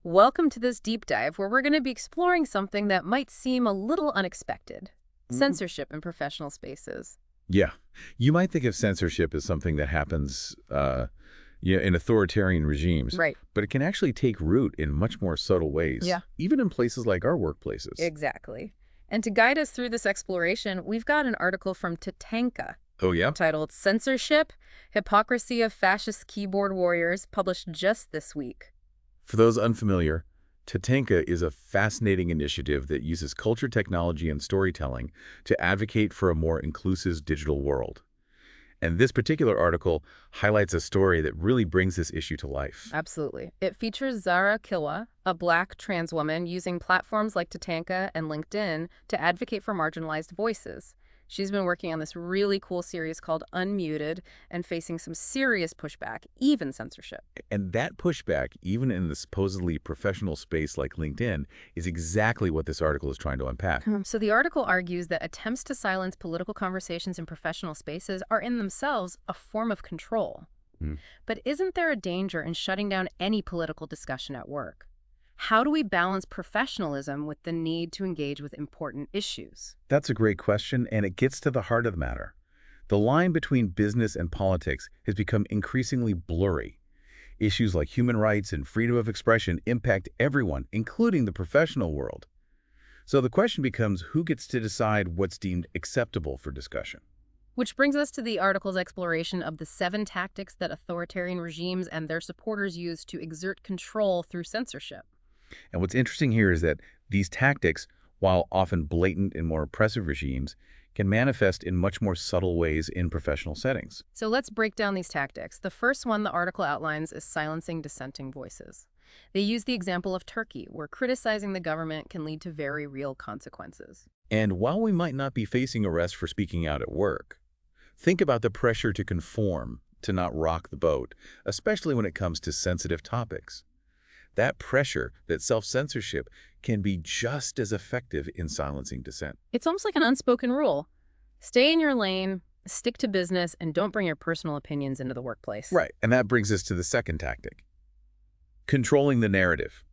Welcome to this deep dive where we're going to be exploring something that might seem a little unexpected: Mhm. censorship in professional spaces. Yeah. You might think of censorship as something that happens in authoritarian regimes, Right. but it can actually take root in much more subtle ways, Yeah, even in places like our workplaces. exactly. And to guide us through this exploration, we've got an article from Tatanka Oh, yeah? titled Censorship, Hypocrisy of Fascist Keyboard Warriors, published just this week. For those unfamiliar, Tatanka is a fascinating initiative that uses culture, technology, and storytelling to advocate for a more inclusive digital world. And this particular article highlights a story that really brings this issue to life. Absolutely. It features Zara Kilwa, a Black trans woman, using platforms like Tatanka and LinkedIn to advocate for marginalized voices. She's been working on this really cool series called Unmuted and facing some serious pushback, even censorship. And that pushback, even in the supposedly professional space like LinkedIn, is exactly what this article is trying to unpack. So the article argues that attempts to silence political conversations in professional spaces are in themselves a form of control. Hmm. But isn't there a danger in shutting down any political discussion at work? How do we balance professionalism with the need to engage with important issues? That's a great question, and it gets to the heart of the matter. The line between business and politics has become increasingly blurry. Issues like human rights and freedom of expression impact everyone, including the professional world. So the question becomes who gets to decide what's deemed acceptable for discussion? Which brings us to the article's exploration of the 7 tactics that authoritarian regimes and their supporters use to exert control through censorship. And what's interesting here is that these tactics, while often blatant in more oppressive regimes, can manifest in much more subtle ways in professional settings. So let's break down these tactics. The first one the article outlines is silencing dissenting voices. They use the example of Turkey, where criticizing the government can lead to very real consequences. And while we might not be facing arrest for speaking out at work, think about the pressure to conform, to not rock the boat, especially when it comes to sensitive topics. That pressure, that self-censorship, can be just as effective in silencing dissent. It's almost like an unspoken rule: stay in your lane, stick to business, and don't bring your personal opinions into the workplace. Right, and that brings us to the second tactic, controlling the narrative.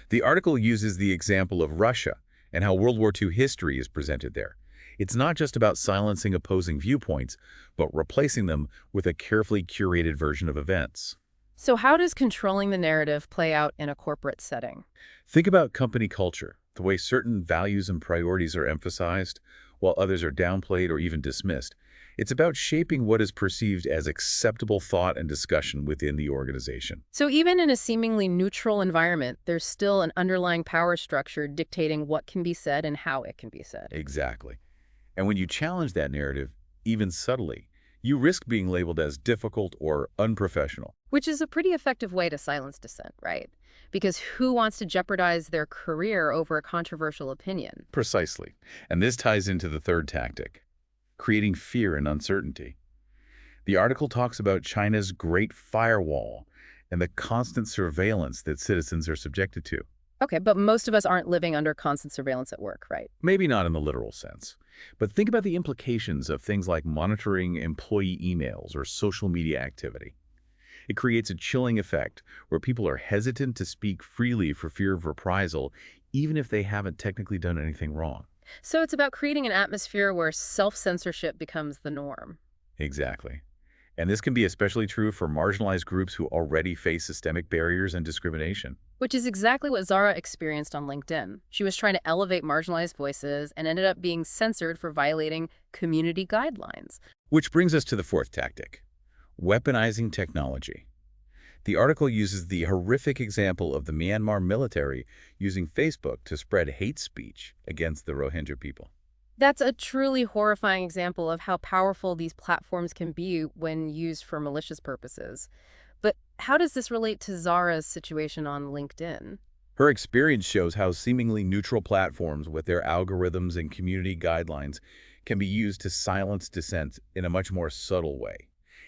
The article uses the example of Russia and how World War II history is presented there. It's not just about silencing opposing viewpoints, but replacing them with a carefully curated version of events. So how does controlling the narrative play out in a corporate setting? Think about company culture, the way certain values and priorities are emphasized, while others are downplayed or even dismissed. It's about shaping what is perceived as acceptable thought and discussion within the organization. So even in a seemingly neutral environment, there's still an underlying power structure dictating what can be said and how it can be said. Exactly. And when you challenge that narrative, even subtly, you risk being labeled as difficult or unprofessional. Which is a pretty effective way to silence dissent, right? Because who wants to jeopardize their career over a controversial opinion? Precisely. And this ties into the third tactic, creating fear and uncertainty. The article talks about China's Great Firewall and the constant surveillance that citizens are subjected to. Okay, but most of us aren't living under constant surveillance at work, right? Maybe not in the literal sense, but think about the implications of things like monitoring employee emails or social media activity. It creates a chilling effect where people are hesitant to speak freely for fear of reprisal, even if they haven't technically done anything wrong. So it's about creating an atmosphere where self-censorship becomes the norm. Exactly. And this can be especially true for marginalized groups who already face systemic barriers and discrimination. Which is exactly what Zara experienced on LinkedIn. She was trying to elevate marginalized voices and ended up being censored for violating community guidelines. Which brings us to the fourth tactic, weaponizing technology. The article uses the horrific example of the Myanmar military using Facebook to spread hate speech against the Rohingya people. That's a truly horrifying example of how powerful these platforms can be when used for malicious purposes. But how does this relate to Zara's situation on LinkedIn? Her experience shows how seemingly neutral platforms with their algorithms and community guidelines can be used to silence dissent in a much more subtle way.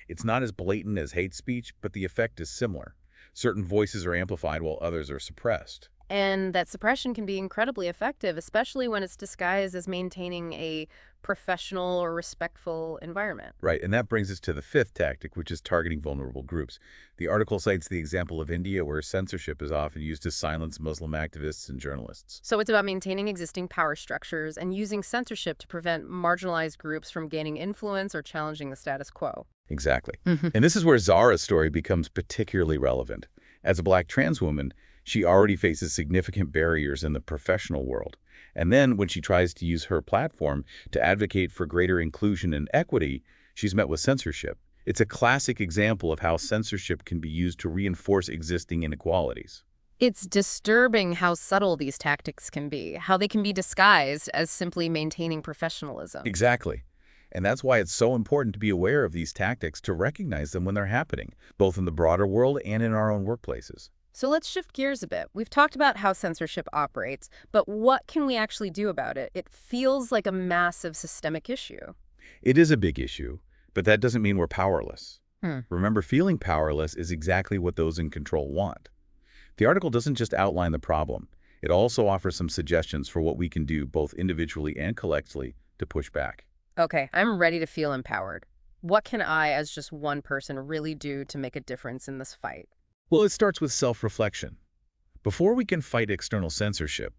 It's not as blatant as hate speech, but the effect is similar. Certain voices are amplified while others are suppressed. and that suppression can be incredibly effective, especially when it's disguised as maintaining a professional or respectful environment. Right, and that brings us to the fifth tactic, which is targeting vulnerable groups. The article cites the example of India, where censorship is often used to silence Muslim activists and journalists. So it's about maintaining existing power structures and using censorship to prevent marginalized groups from gaining influence or challenging the status quo. Exactly. Mhm. And this is where Zara's story becomes particularly relevant. As a Black trans woman, she already faces significant barriers in the professional world. And then when she tries to use her platform to advocate for greater inclusion and equity, she's met with censorship. It's a classic example of how censorship can be used to reinforce existing inequalities. It's disturbing how subtle these tactics can be, how they can be disguised as simply maintaining professionalism. Exactly. And that's why it's so important to be aware of these tactics, to recognize them when they're happening, both in the broader world and in our own workplaces. So let's shift gears a bit. We've talked about how censorship operates, but what can we actually do about it? It feels like a massive systemic issue. It is a big issue, but that doesn't mean we're powerless. Hmm. Remember, feeling powerless is exactly what those in control want. The article doesn't just outline the problem. It also offers some suggestions for what we can do both individually and collectively to push back. Okay, I'm ready to feel empowered. What can I, as just one person, really do to make a difference in this fight? Well, it starts with self-reflection. Before we can fight external censorship,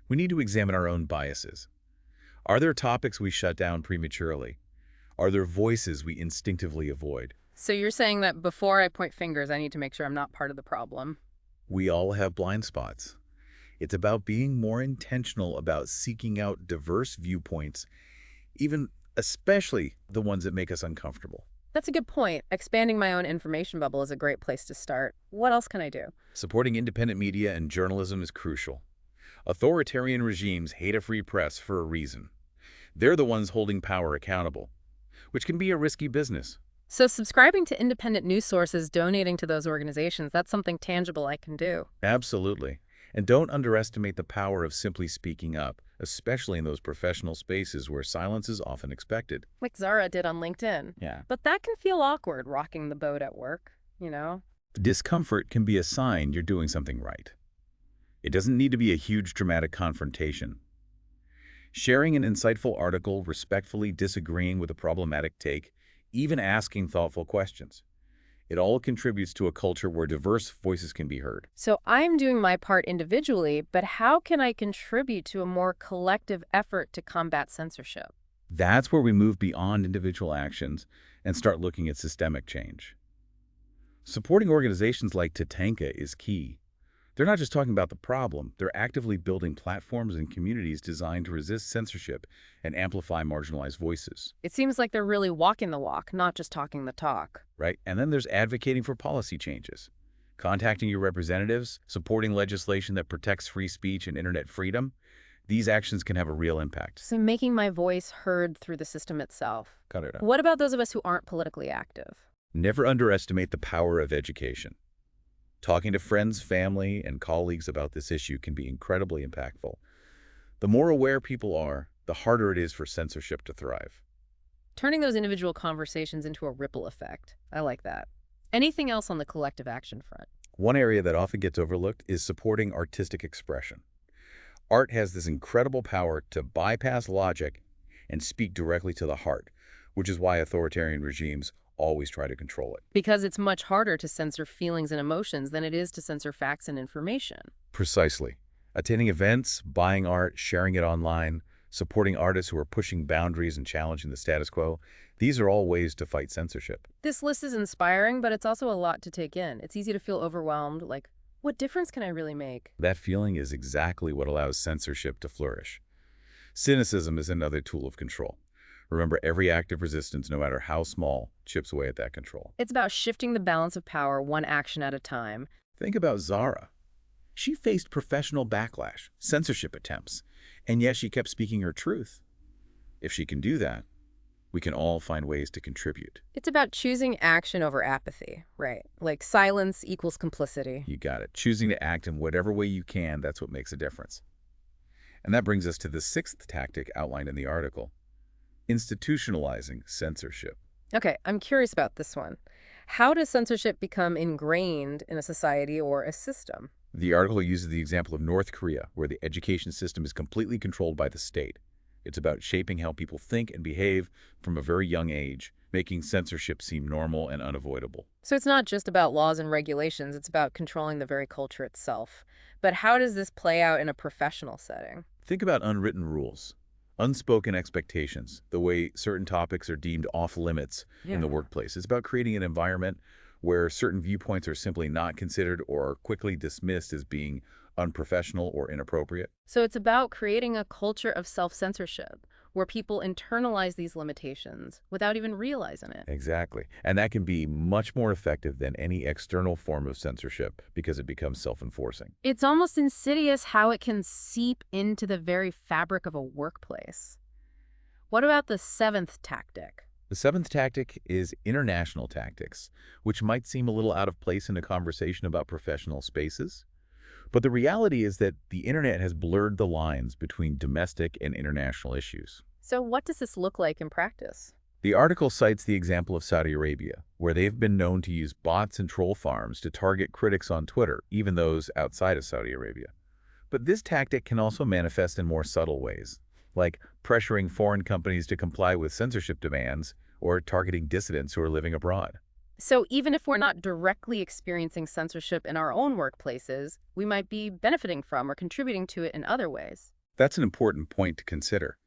we need to examine our own biases. Are there topics we shut down prematurely? Are there voices we instinctively avoid? So you're saying that before I point fingers, I need to make sure I'm not part of the problem? We all have blind spots. It's about being more intentional about seeking out diverse viewpoints, especially the ones that make us uncomfortable. That's a good point. Expanding my own information bubble is a great place to start. What else can I do? Supporting independent media and journalism is crucial. Authoritarian regimes hate a free press for a reason. They're the ones holding power accountable, which can be a risky business. So subscribing to independent news sources, donating to those organizations, that's something tangible I can do. Absolutely. And don't underestimate the power of simply speaking up, especially in those professional spaces where silence is often expected. Like Zara did on LinkedIn. Yeah. But that can feel awkward, rocking the boat at work, you know? Discomfort can be a sign you're doing something right. It doesn't need to be a huge dramatic confrontation. Sharing an insightful article, respectfully disagreeing with a problematic take, even asking thoughtful questions. It all contributes to a culture where diverse voices can be heard. So I'm doing my part individually, but how can I contribute to a more collective effort to combat censorship? That's where we move beyond individual actions and start looking at systemic change. Supporting organizations like Tatanka is key. They're not just talking about the problem, they're actively building platforms and communities designed to resist censorship and amplify marginalized voices. It seems like they're really walking the walk, not just talking the talk. Right? And then there's advocating for policy changes. Contacting your representatives, supporting legislation that protects free speech and internet freedom. These actions can have a real impact. So making my voice heard through the system itself. Got it. What about those of us who aren't politically active? Never underestimate the power of education. Talking to friends, family, and colleagues about this issue can be incredibly impactful. The more aware people are, the harder it is for censorship to thrive. Turning those individual conversations into a ripple effect. I like that. Anything else on the collective action front? One area that often gets overlooked is supporting artistic expression. Art has this incredible power to bypass logic and speak directly to the heart, which is why authoritarian regimes always try to control it. Because it's much harder to censor feelings and emotions than it is to censor facts and information. Precisely. Attending events, buying art, sharing it online, supporting artists who are pushing boundaries and challenging the status quo, these are all ways to fight censorship. This list is inspiring, but it's also a lot to take in. It's easy to feel overwhelmed, like, what difference can I really make? That feeling is exactly what allows censorship to flourish. Cynicism is another tool of control. Remember, every act of resistance, no matter how small, chips away at that control. It's about shifting the balance of power one action at a time. Think about Zara. She faced professional backlash, censorship attempts, and yet she kept speaking her truth. If she can do that, we can all find ways to contribute. It's about choosing action over apathy, right? Like silence equals complicity. You got it. Choosing to act in whatever way you can, that's what makes a difference. And that brings us to the sixth tactic outlined in the article: institutionalizing censorship. Okay, I'm curious about this one. How does censorship become ingrained in a society or a system? The article uses the example of North Korea, where the education system is completely controlled by the state. It's about shaping how people think and behave from a very young age, making censorship seem normal and unavoidable. So it's not just about laws and regulations, it's about controlling the very culture itself. But how does this play out in a professional setting? Think about unwritten rules, unspoken expectations, the way certain topics are deemed off limits in the Yeah. workplace. It's about creating an environment where certain viewpoints are simply not considered or are quickly dismissed as being unprofessional or inappropriate. So it's about creating a culture of self-censorship where people internalize these limitations without even realizing it. Exactly. And that can be much more effective than any external form of censorship because it becomes self-enforcing. It's almost insidious how it can seep into the very fabric of a workplace. What about the seventh tactic? The seventh tactic is international tactics, which might seem a little out of place in a conversation about professional spaces. But the reality is that the internet has blurred the lines between domestic and international issues. So what does this look like in practice? The article cites the example of Saudi Arabia, where they've been known to use bots and troll farms to target critics on Twitter, even those outside of Saudi Arabia. But this tactic can also manifest in more subtle ways, like pressuring foreign companies to comply with censorship demands or targeting dissidents who are living abroad. So even if we're not directly experiencing censorship in our own workplaces, we might be benefiting from or contributing to it in other ways. That's an important point to consider.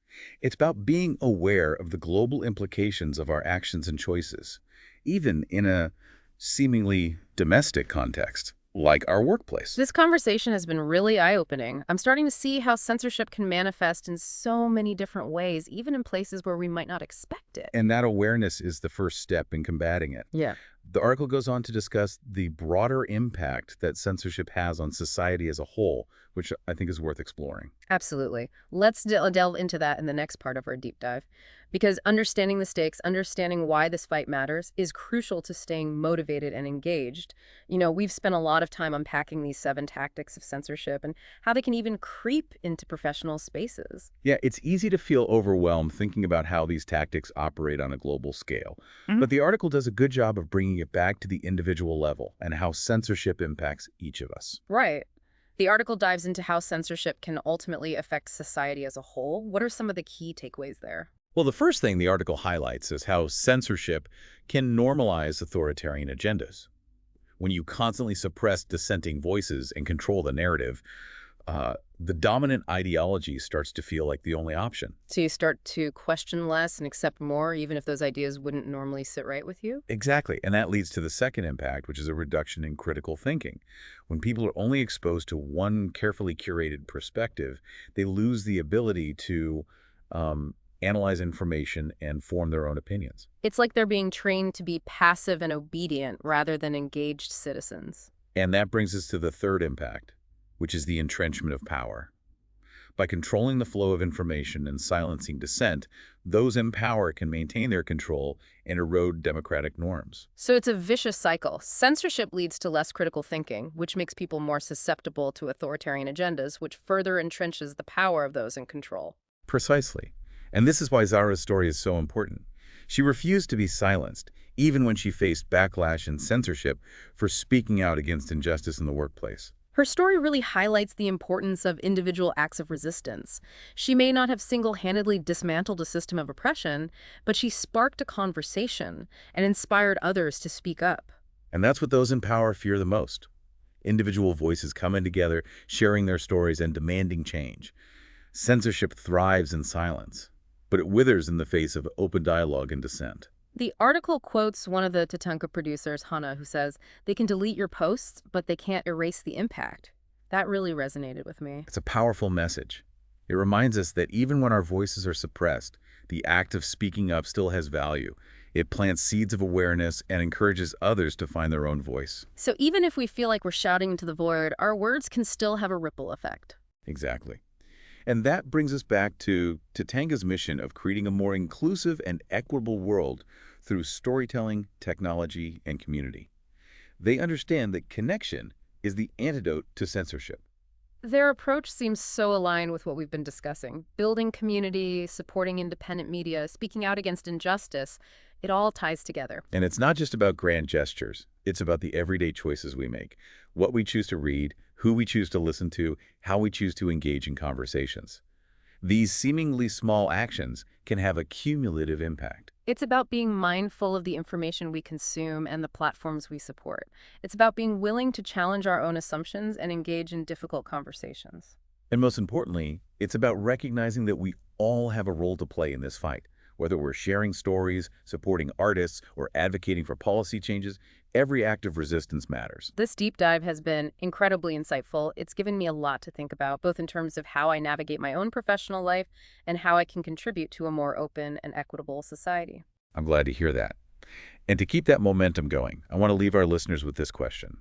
It's about being aware of the global implications of our actions and choices, even in a seemingly domestic context, like our workplace. This conversation has been really eye-opening. I'm starting to see how censorship can manifest in so many different ways, even in places where we might not expect it. And that awareness is the first step in combating it. Yeah. The article goes on to discuss the broader impact that censorship has on society as a whole, which I think is worth exploring. Absolutely. Let's delve into that in the next part of our deep dive. Because understanding the stakes, understanding why this fight matters, is crucial to staying motivated and engaged. We've spent a lot of time unpacking these 7 tactics of censorship and how they can even creep into professional spaces. Yeah, it's easy to feel overwhelmed thinking about how these tactics operate on a global scale. But the article does a good job of bringing it back to the individual level and how censorship impacts each of us. Right. The article dives into how censorship can ultimately affect society as a whole. What are some of the key takeaways there? Well, the first thing the article highlights is how censorship can normalize authoritarian agendas. When you constantly suppress dissenting voices and control the narrative, the dominant ideology starts to feel like the only option. So you start to question less and accept more, even if those ideas wouldn't normally sit right with you? Exactly, and that leads to the second impact, which is a reduction in critical thinking. When people are only exposed to one carefully curated perspective, they lose the ability to analyze information and form their own opinions. It's like they're being trained to be passive and obedient rather than engaged citizens. And that brings us to the third impact, which is the entrenchment of power. By controlling the flow of information and silencing dissent, those in power can maintain their control and erode democratic norms. So it's a vicious cycle. Censorship leads to less critical thinking, which makes people more susceptible to authoritarian agendas, which further entrenches the power of those in control. Precisely. And this is why Zara's story is so important. She refused to be silenced, even when she faced backlash and censorship for speaking out against injustice in the workplace. Her story really highlights the importance of individual acts of resistance. She may not have single-handedly dismantled a system of oppression, but she sparked a conversation and inspired others to speak up. And that's what those in power fear the most. Individual voices coming together, sharing their stories, and demanding change. Censorship thrives in silence, but it withers in the face of open dialogue and dissent. The article quotes one of the Tatanka producers, Hannah, who says, "They can delete your posts, but they can't erase the impact." That really resonated with me. It's a powerful message. It reminds us that even when our voices are suppressed, the act of speaking up still has value. It plants seeds of awareness and encourages others to find their own voice. So even if we feel like we're shouting into the void, our words can still have a ripple effect. Exactly. And that brings us back to Tatanga's mission of creating a more inclusive and equitable world through storytelling, technology, and community. They understand that connection is the antidote to censorship. Their approach seems so aligned with what we've been discussing. Building community, supporting independent media, speaking out against injustice, it all ties together. And it's not just about grand gestures. It's about the everyday choices we make, what we choose to read, who we choose to listen to, how we choose to engage in conversations. These seemingly small actions can have a cumulative impact. It's about being mindful of the information we consume and the platforms we support. It's about being willing to challenge our own assumptions and engage in difficult conversations. And most importantly, it's about recognizing that we all have a role to play in this fight. Whether we're sharing stories, supporting artists, or advocating for policy changes, every act of resistance matters. This deep dive has been incredibly insightful. It's given me a lot to think about, both in terms of how I navigate my own professional life and how I can contribute to a more open and equitable society. I'm glad to hear that. And to keep that momentum going, I want to leave our listeners with this question.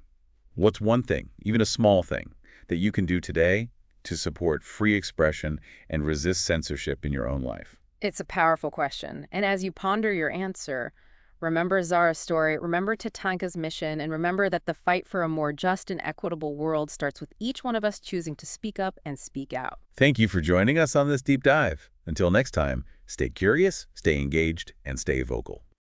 What's one thing, even a small thing, that you can do today to support free expression and resist censorship in your own life? It's a powerful question. And as you ponder your answer, remember Zara's story, remember Tatanka's mission, and remember that the fight for a more just and equitable world starts with each one of us choosing to speak up and speak out. Thank you for joining us on this deep dive. Until next time, stay curious, stay engaged, and stay vocal.